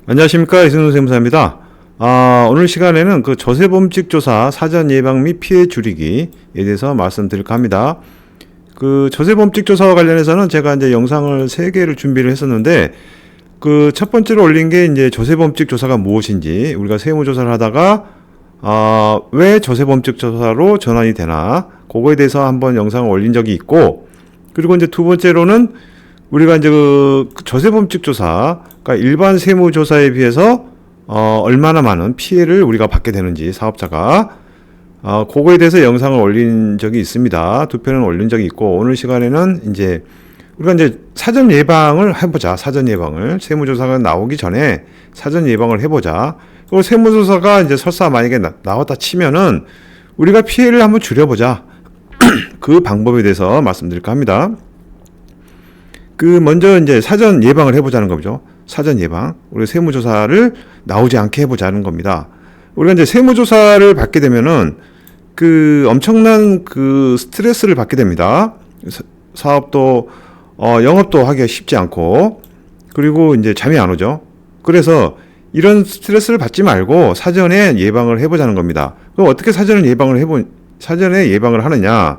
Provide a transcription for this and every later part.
안녕하십니까, 이승훈 세무사입니다. 오늘 시간에는 그 조세범칙 조사 사전 예방 및 피해 줄이기에 대해서 말씀드릴까 합니다. 그 조세범칙 조사와 관련해서는 제가 이제 영상을 3개를 준비를 했었는데, 그 첫 번째로 올린 게 이제 조세범칙 조사가 무엇인지, 우리가 세무조사를 하다가 왜 조세범칙 조사로 전환이 되나, 그거에 대해서 한번 영상을 올린 적이 있고, 그리고 이제 두 번째로는 우리가 이제 그 조세범칙 조사, 그러니까 일반 세무조사에 비해서 얼마나 많은 피해를 우리가 받게 되는지, 사업자가 그거에 대해서 영상을 올린 적이 있습니다. 2편은 올린 적이 있고, 오늘 시간에는 이제 우리가 이제 사전 예방을 해보자. 사전 예방을 세무조사가 나오기 전에 사전 예방을 해보자. 그리고 세무조사가 이제 설사 만약에 나왔다 치면은 우리가 피해를 한번 줄여보자. 그 방법에 대해서 말씀드릴까 합니다. 그 먼저 이제 사전 예방을 해보자는 거죠. 사전 예방. 우리 세무조사를 나오지 않게 해보자는 겁니다. 우리가 이제 세무조사를 받게 되면은 그 엄청난 그 스트레스를 받게 됩니다. 사업도 영업도 하기가 쉽지 않고, 그리고 이제 잠이 안 오죠. 그래서 이런 스트레스를 받지 말고 사전에 예방을 해보자는 겁니다. 그럼 어떻게 사전에 예방을 하느냐?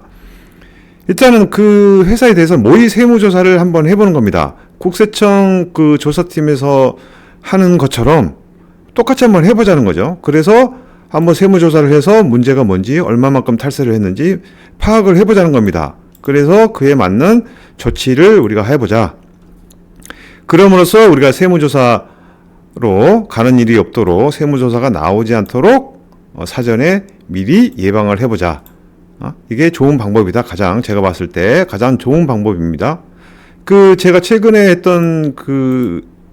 일단은 그 회사에 대해서 모의 세무조사를 한번 해보는 겁니다. 국세청 그 조사팀에서 하는 것처럼 똑같이 한번 해보자는 거죠. 그래서 한번 세무조사를 해서 문제가 뭔지, 얼마만큼 탈세를 했는지 파악을 해보자는 겁니다. 그래서 그에 맞는 조치를 우리가 해보자. 그럼으로써 우리가 세무조사로 가는 일이 없도록, 세무조사가 나오지 않도록 사전에 미리 예방을 해보자. 이게 좋은 방법이다. 가장 제가 봤을 때 가장 좋은 방법입니다. 그 제가 최근에 했던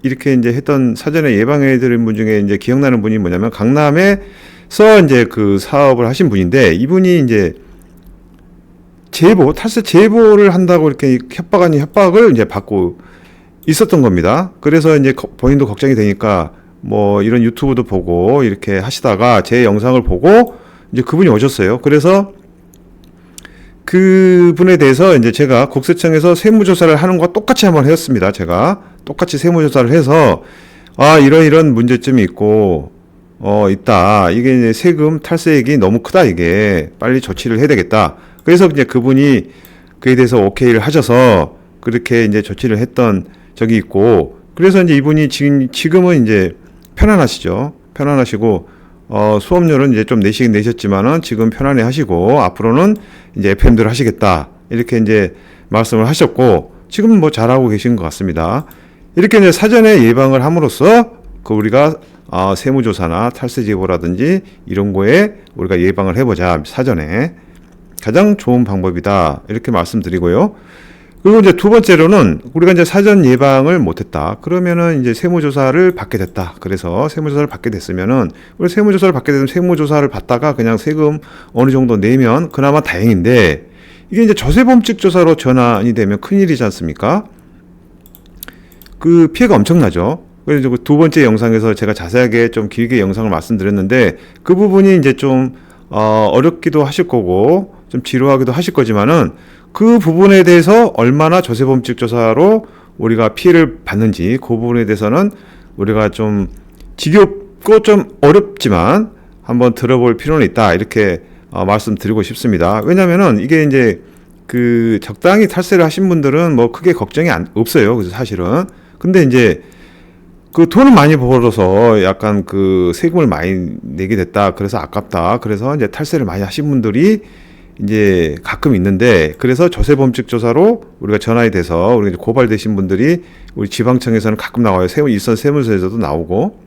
이렇게 이제 했던 사전에 예방해 드린 분 중에 이제 기억나는 분이 뭐냐면, 강남에서 이제 그 사업을 하신 분인데, 이분이 이제 탈세 제보를 한다고 이렇게 협박 아닌 협박을 이제 받고 있었던 겁니다. 그래서 이제 본인도 걱정이 되니까 뭐 이런 유튜브도 보고 이렇게 하시다가 제 영상을 보고 이제 그분이 오셨어요. 그래서 그분에 대해서 이제 제가 국세청에서 세무조사를 하는 것과 똑같이 한번 했습니다. 제가 똑같이 세무조사를 해서 이런 문제점이 있고 있다. 이게 이제 세금 탈세액이 너무 크다. 이게 빨리 조치를 해야 되겠다. 그래서 이제 그분이 그에 대해서 오케이를 하셔서 그렇게 이제 조치를 했던 적이 있고, 그래서 이제 이분이 지금은 이제 편안하시죠. 편안하시고 수업료는 이제 좀 내시긴 내셨지만은 지금 편안해 하시고, 앞으로는 이제 FM대로 하시겠다. 이렇게 이제 말씀을 하셨고, 지금 뭐 잘하고 계신 것 같습니다. 이렇게 이제 사전에 예방을 함으로써 그 우리가 세무조사나 탈세 제보라든지 이런 거에 우리가 예방을 해보자. 사전에 가장 좋은 방법이다. 이렇게 말씀드리고요. 그리고 이제 두 번째로는 우리가 이제 사전 예방을 못했다. 그러면은 이제 세무조사를 받게 됐다. 그래서 세무조사를 받게 됐으면은, 우리 세무조사를 받게 되면 세무조사를 받다가 그냥 세금 어느 정도 내면 그나마 다행인데, 이게 이제 조세범칙 조사로 전환이 되면 큰일이지 않습니까? 그 피해가 엄청나죠. 그래서 두 번째 영상에서 제가 자세하게 좀 길게 영상을 말씀드렸는데, 그 부분이 이제 좀 어렵기도 하실 거고 좀 지루하기도 하실 거지만은, 그 부분에 대해서 얼마나 조세범칙 조사로 우리가 피해를 받는지, 그 부분에 대해서는 우리가 좀 지겹고 좀 어렵지만 한번 들어볼 필요는 있다. 이렇게 말씀드리고 싶습니다. 왜냐면은 이게 이제 그 적당히 탈세를 하신 분들은 뭐 크게 걱정이 없어요. 그래서 사실은. 근데 이제 그 돈을 많이 벌어서 약간 그 세금을 많이 내게 됐다. 그래서 아깝다. 그래서 이제 탈세를 많이 하신 분들이 이제 가끔 있는데, 그래서 조세범칙 조사로 우리가 전환이 돼서 우리 고발되신 분들이 우리 지방청에서는 가끔 나와요. 일선 세무서에서도 나오고.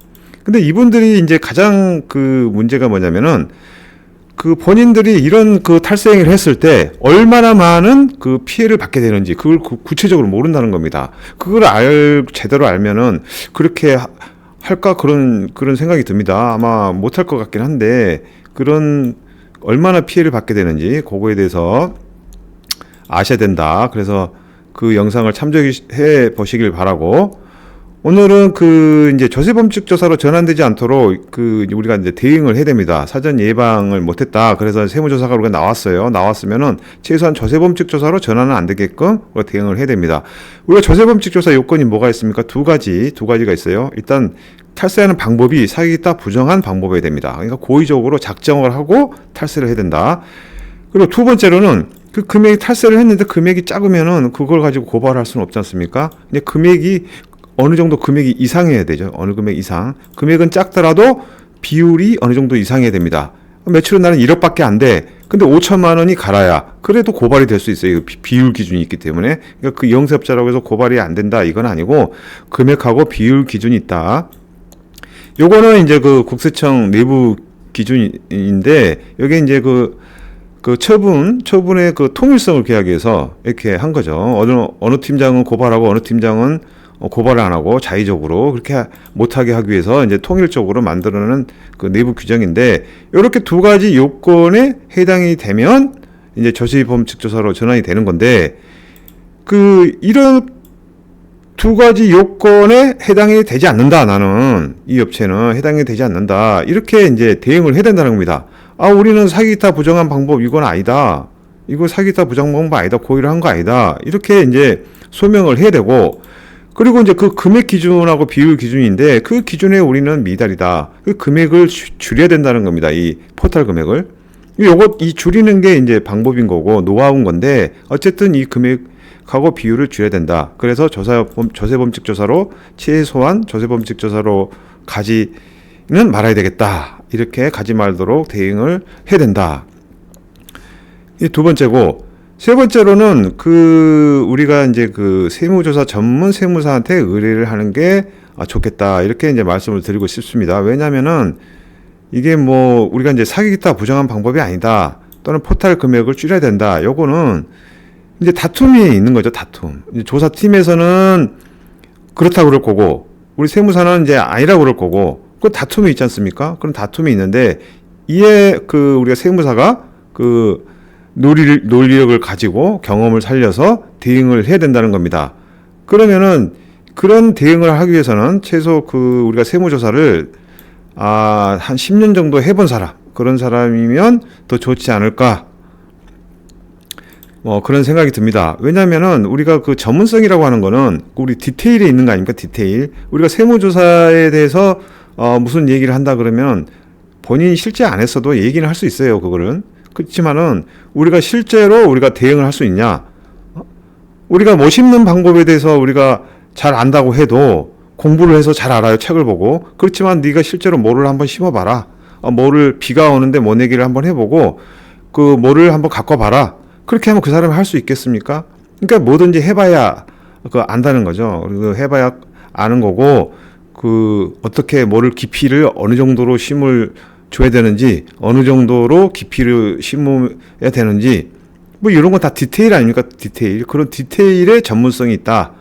근데 이분들이 이제 가장 그 문제가 뭐냐면은, 그 본인들이 이런 그 탈세 행위를 했을 때 얼마나 많은 그 피해를 받게 되는지 그걸 구체적으로 모른다는 겁니다. 그걸 제대로 알면은 그렇게 할까 그런 생각이 듭니다. 아마 못할 것 같긴 한데, 얼마나 피해를 받게 되는지 그거에 대해서 아셔야 된다. 그래서 그 영상을 참조해 보시길 바라고, 오늘은 이제 조세범칙 조사로 전환되지 않도록 우리가 이제 대응을 해야 됩니다. 사전 예방을 못했다. 그래서 세무조사가 우리가 나왔어요. 나왔으면은 최소한 조세범칙 조사로 전환은 안 되게끔 우리가 대응을 해야 됩니다. 우리가 조세범칙 조사 요건이 뭐가 있습니까? 두 가지가 있어요. 일단 탈세하는 방법이 사기있다 부정한 방법이어야 됩니다. 그러니까 고의적으로 작정을 하고 탈세를 해야 된다. 그리고 두 번째로는 그 금액이 탈세를 했는데 금액이 작으면은 그걸 가지고 고발할 수는 없지 않습니까? 근데 금액이 어느 정도 금액이 이상해야 되죠. 어느 금액 이상. 금액은 작더라도 비율이 어느 정도 이상해야 됩니다. 매출은 나는 1억밖에 안 돼. 근데 5천만 원이 갈아야 그래도 고발이 될 수 있어요. 비율 기준이 있기 때문에. 그러니까 그 영세업자라고 해서 고발이 안 된다 이건 아니고 금액하고 비율 기준이 있다. 요거는 이제 국세청 내부 기준인데 여기 이제 처분의 통일성을 기하기 위해서 이렇게 한 거죠. 어느 팀장은 고발하고 어느 팀장은 고발을 안 하고 자의적으로 그렇게 못하게 하기 위해서 이제 통일적으로 만들어내는 내부 규정인데 이렇게 두 가지 요건에 해당이 되면 이제 조세범칙 조사로 전환이 되는 건데 이런 두 가지 요건에 해당이 되지 않는다. 나는 이 업체는 해당이 되지 않는다. 이렇게 이제 대응을 해야 된다는 겁니다. 우리는 사기이타 부정한 방법 이건 아니다. 이거 사기이타 부정 방법 아니다. 고의를 한 거 아니다. 이렇게 이제 소명을 해야 되고 그리고 이제 그 금액 기준하고 비율 기준인데 그 기준에 우리는 미달이다. 그 금액을 줄여야 된다는 겁니다. 이 포탈 금액을. 이 줄이는 게 이제 방법인 거고 노하우인 건데 어쨌든 이 금액하고 비율을 줄여야 된다. 그래서 조세범칙 조사로 최소한 조세범칙 조사로 가지는 말아야 되겠다. 이렇게 가지 말도록 대응을 해야 된다. 이 두 번째고 세 번째로는 우리가 이제 세무조사 전문 세무사한테 의뢰를 하는 게 좋겠다. 이렇게 이제 말씀을 드리고 싶습니다. 왜냐면은 이게 우리가 이제 사기이타 부정한 방법이 아니다. 또는 포탈 금액을 줄여야 된다. 요거는 이제 다툼이 있는 거죠. 다툼. 이제 조사팀에서는 그렇다고 그럴 거고 우리 세무사는 이제 아니라고 그럴 거고 그 다툼이 있지 않습니까? 그런 다툼이 있는데 이에 우리가 세무사가 논리력을 가지고 경험을 살려서 대응을 해야 된다는 겁니다. 그러면은 그런 대응을 하기 위해서는 최소 우리가 세무조사를 한 10년 정도 해본 사람 그런 사람이면 더 좋지 않을까 그런 생각이 듭니다. 왜냐면은 우리가 전문성이라고 하는 거는 우리 디테일에 있는 거 아닙니까? 디테일. 우리가 세무조사에 대해서 무슨 얘기를 한다 그러면 본인이 실제 안 했어도 얘기는 할 수 있어요. 그거는. 그렇지만은 우리가 실제로 우리가 대응을 할 수 있냐? 우리가 못 심는 방법에 대해서 우리가 잘 안다고 해도 공부를 해서 잘 알아요. 책을 보고. 그렇지만 네가 실제로 모를 한번 심어봐라. 모를 비가 오는데 모내기를 한번 해보고 모를 한번 갖고 봐라. 그렇게 하면 그 사람이 할 수 있겠습니까? 그러니까 뭐든지 해봐야 안다는 거죠. 그리고 해봐야 아는 거고 어떻게 모를 깊이를 어느 정도로 심을 줘야 되는지 어느 정도로 깊이를 심어야 되는지 이런 건 다 디테일 아닙니까? 디테일. 그런 디테일의 전문성이 있다.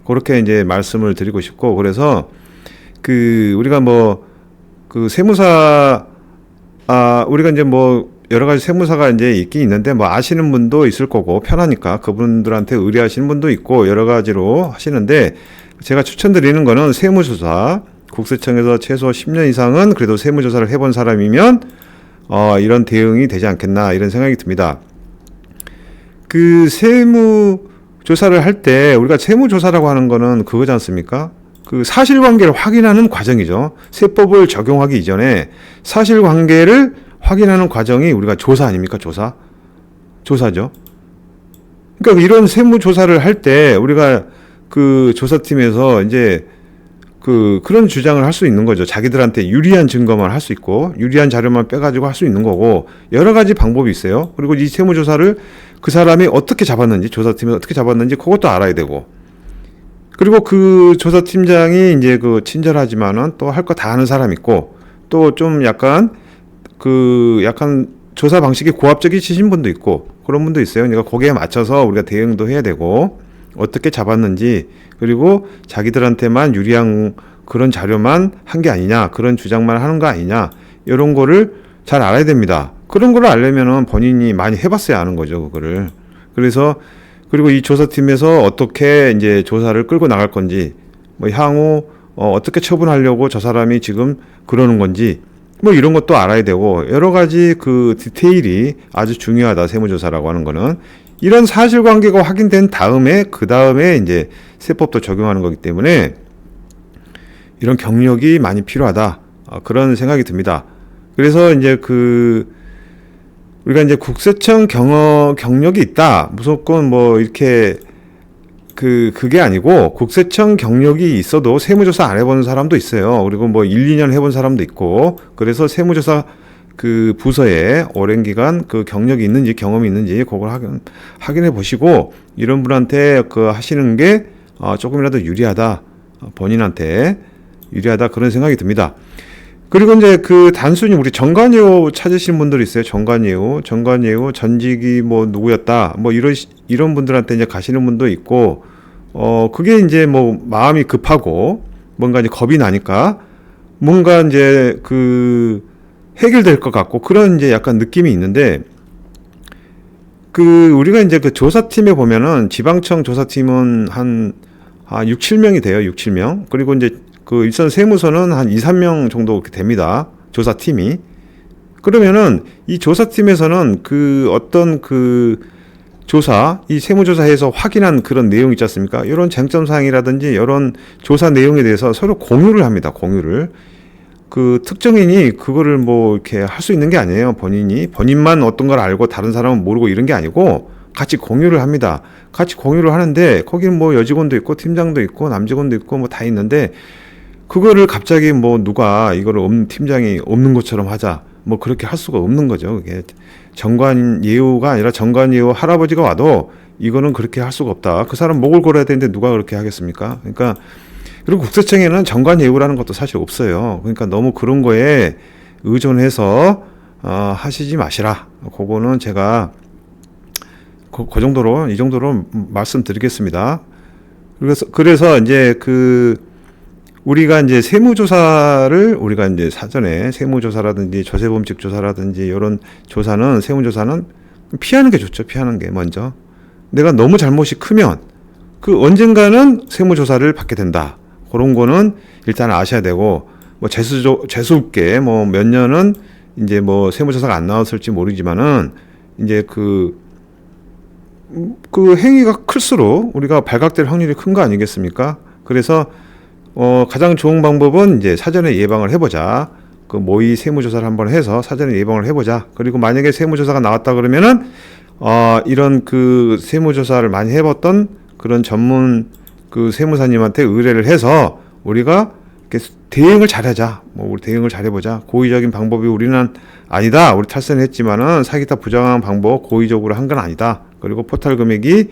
그렇게 이제 말씀을 드리고 싶고 그래서 우리가 세무사 우리가 이제 여러 가지 세무사가 이제 있긴 있는데 아시는 분도 있을 거고 편하니까 그분들한테 의뢰하시는 분도 있고 여러 가지로 하시는데 제가 추천드리는 거는 세무조사 국세청에서 최소 10년 이상은 그래도 세무조사를 해본 사람이면 이런 대응이 되지 않겠나 이런 생각이 듭니다. 세무조사를 할 때 우리가 세무조사라고 하는 거는 그거지 않습니까? 사실관계를 확인하는 과정이죠. 세법을 적용하기 이전에 사실관계를 확인하는 과정이 우리가 조사 아닙니까? 조사죠. 그러니까 이런 세무조사를 할 때 우리가 조사팀에서 이제 그런 주장을 할 수 있는 거죠. 자기들한테 유리한 증거만 할 수 있고 유리한 자료만 빼가지고 할 수 있는 거고 여러 가지 방법이 있어요. 그리고 이 세무조사를 그 사람이 어떻게 잡았는지 조사팀이 어떻게 잡았는지 그것도 알아야 되고 그리고 조사팀장이 이제 친절하지만은 또 할 거 다 하는 사람 있고 또 좀 약간 조사 방식이 고압적이신 분도 있고 그런 분도 있어요. 그러니까 거기에 맞춰서 우리가 대응도 해야 되고 어떻게 잡았는지 그리고 자기들한테만 유리한 그런 자료만 한 게 아니냐 그런 주장만 하는 거 아니냐 이런 거를 잘 알아야 됩니다. 그런 걸 알려면은 본인이 많이 해봤어야 아는 거죠. 그거를. 그리고 이 조사팀에서 어떻게 이제 조사를 끌고 나갈 건지 향후 어떻게 처분하려고 저 사람이 지금 그러는 건지 뭐 이런 것도 알아야 되고 여러 가지 그 디테일이 아주 중요하다. 세무조사라고 하는 거는 이런 사실관계가 확인된 다음에 그 다음에 이제 세법도 적용하는 거기 때문에 이런 경력이 많이 필요하다. 그런 생각이 듭니다. 그래서 이제 우리가 이제 국세청 경력이 있다. 무조건 뭐 이렇게 그게 아니고 국세청 경력이 있어도 세무조사 안 해본 사람도 있어요. 그리고 뭐 1, 2년 해본 사람도 있고 그래서 세무조사 그 부서에 오랜 기간 그 경력이 있는지 경험이 있는지 그걸 확인해 보시고 이런 분한테 하시는 게 조금이라도 유리하다. 본인한테 유리하다 그런 생각이 듭니다. 그리고 이제 단순히 우리 정관예우 찾으시는 분들이 있어요. 정관예우, 전직이 뭐 누구였다. 뭐 이런 분들한테 이제 가시는 분도 있고, 그게 이제 뭐 마음이 급하고, 뭔가 이제 겁이 나니까, 뭔가 이제 해결될 것 같고, 그런 이제 약간 느낌이 있는데, 우리가 이제 조사팀에 보면은, 지방청 조사팀은 한 6, 7명이 돼요. 6, 7명. 그리고 이제 일선 세무서는 한 2, 3명 정도 이렇게 됩니다. 조사팀이. 그러면은 이 조사팀에서는 어떤 조사, 이 세무조사에서 확인한 그런 내용 있지 않습니까? 이런 쟁점사항이라든지 이런 조사 내용에 대해서 서로 공유를 합니다. 공유를. 특정인이 그거를 뭐 이렇게 할 수 있는 게 아니에요. 본인만 어떤 걸 알고 다른 사람은 모르고 이런 게 아니고 같이 공유를 합니다. 같이 공유를 하는데 거기는 뭐 여직원도 있고 팀장도 있고 남직원도 있고 뭐 다 있는데 그거를 갑자기 뭐 누가 이거를 팀장이 없는 것처럼 하자 뭐 그렇게 할 수가 없는 거죠. 그게 정관예우가 아니라 정관예우 할아버지가 와도 이거는 그렇게 할 수가 없다. 그 사람 목을 걸어야 되는데 누가 그렇게 하겠습니까? 그러니까 그리고 국세청에는 정관예우라는 것도 사실 없어요. 그러니까 너무 그런 거에 의존해서 하시지 마시라. 그거는 제가 그 정도로 이 정도로 말씀드리겠습니다. 그래서 이제 우리가 이제 우리가 이제 사전에 세무조사라든지 조세범칙 조사라든지 이런 세무조사는 피하는 게 좋죠. 피하는 게 먼저. 내가 너무 잘못이 크면 언젠가는 세무조사를 받게 된다. 그런 거는 일단 아셔야 되고 뭐 재수없게 뭐 몇 년은 이제 뭐 세무조사가 안 나왔을지 모르지만은 이제 행위가 클수록 우리가 발각될 확률이 큰 거 아니겠습니까? 그래서 가장 좋은 방법은 이제 사전에 예방을 해보자. 모의 세무조사를 한번 해서 사전에 예방을 해보자. 그리고 만약에 세무조사가 나왔다 그러면은, 이런 세무조사를 많이 해봤던 그런 전문 세무사님한테 의뢰를 해서 우리가 이렇게 대응을 잘하자. 우리 대응을 잘해보자. 고의적인 방법이 우리는 아니다. 우리 탈선을 했지만은 사기타 부정한 방법 고의적으로 한 건 아니다. 그리고 포탈 금액이,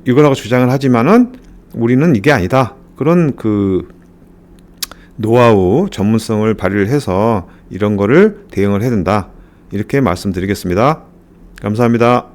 이거라고 주장을 하지만은 우리는 이게 아니다. 그런 노하우, 전문성을 발휘를 해서 이런 거를 대응을 해야 된다. 이렇게 말씀드리겠습니다. 감사합니다.